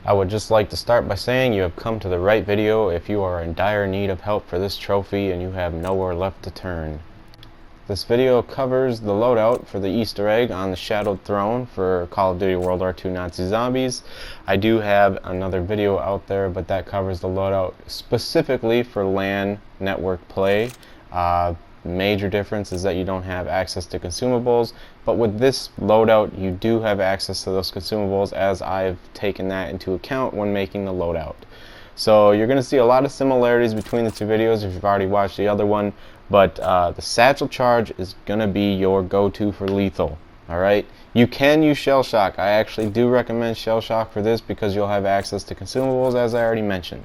I would just like to start by saying you have come to the right video if you are in dire need of help for this trophy and you have nowhere left to turn. This video covers the loadout for the Easter egg on the Shadowed Throne for Call of Duty World War II Nazi Zombies. I do have another video out there, but that covers the loadout specifically for LAN network play. Major difference is that you don't have access to consumables, but with this loadout you do have access to those consumables, as I've taken that into account when making the loadout. So you're going to see a lot of similarities between the two videos if you've already watched the other one, but the satchel charge is going to be your go-to for lethal. Alright, you can use shell shock. I actually do recommend shell shock for this because you'll have access to consumables, as I already mentioned.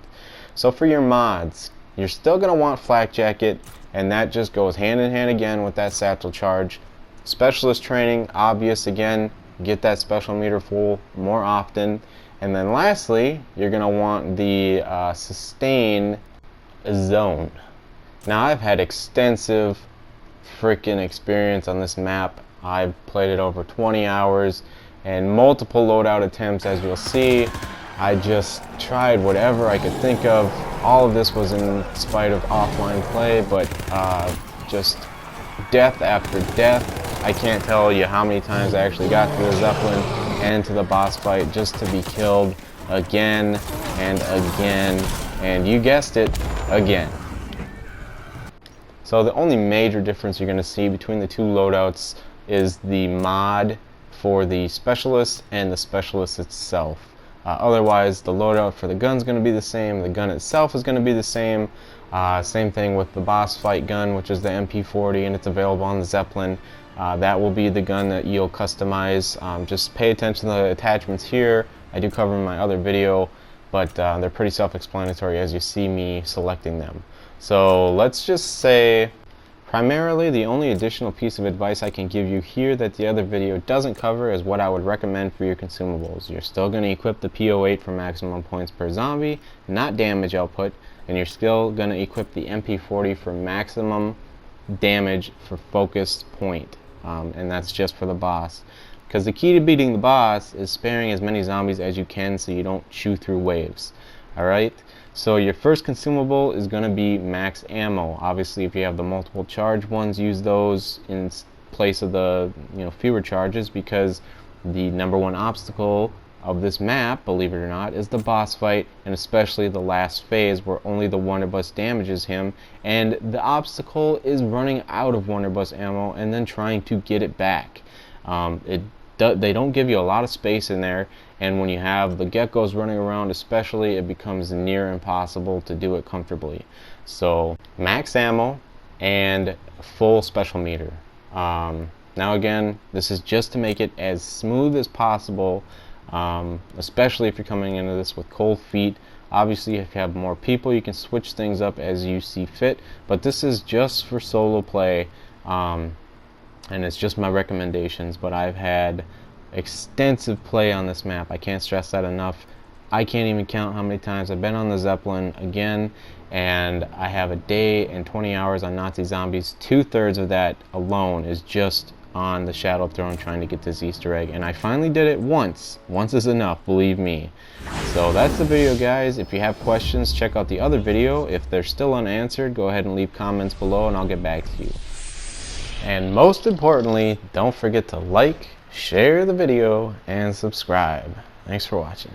So for your mods, you're still going to want flak jacket, and that just goes hand in hand again with that satchel charge. Specialist training, obvious again, get that special meter full more often. And then lastly, you're going to want the sustain zone. Now I've had extensive freaking experience on this map. I've played it over 20 hours and multiple loadout attempts, as you'll see. I just tried whatever I could think of. All of this was in spite of offline play, but just death after death. I can't tell you how many times I actually got to the Zeppelin and to the boss fight just to be killed again and again, and you guessed it, again. So the only major difference you're going to see between the two loadouts is the mod for the specialist and the specialist itself. Otherwise, the loadout for the gun is going to be the same. The gun itself is going to be the same. Same thing with the boss fight gun, which is the MP40, and it's available on the Zeppelin. That will be the gun that you'll customize. Just pay attention to the attachments here. I do cover in my other video, but they're pretty self-explanatory as you see me selecting them. So let's just say, primarily the only additional piece of advice I can give you here that the other video doesn't cover is what I would recommend for your consumables. You're still going to equip the PO8 for maximum points per zombie, not damage output, and you're still going to equip the MP40 for maximum damage for focused point, and that's just for the boss. Because the key to beating the boss is sparing as many zombies as you can so you don't chew through waves. Alright? So your first consumable is going to be max ammo. Obviously, if you have the multiple charge ones, use those in place of the fewer charges, because the #1 obstacle of this map, believe it or not, is the boss fight, and especially the last phase where only the Wonderbuss damages him, and the obstacle is running out of Wonderbuss ammo and then trying to get it back. They don't give you a lot of space in there, and when you have the geckos running around especially, it becomes near impossible to do it comfortably. So max ammo and full special meter. Now again, this is just to make it as smooth as possible, especially if you're coming into this with cold feet. Obviously, if you have more people, you can switch things up as you see fit, but this is just for solo play. And it's just my recommendations, but I've had extensive play on this map. I can't stress that enough. I can't even count how many times I've been on the Zeppelin again, and I have a day and 20 hours on Nazi Zombies. 2/3 of that alone is just on the Shadowed Throne trying to get this Easter egg, and I finally did it once. Once is enough, believe me. So that's the video, guys. If you have questions, check out the other video. If they're still unanswered, go ahead and leave comments below and I'll get back to you. And most importantly, don't forget to like, share the video, and subscribe. Thanks for watching.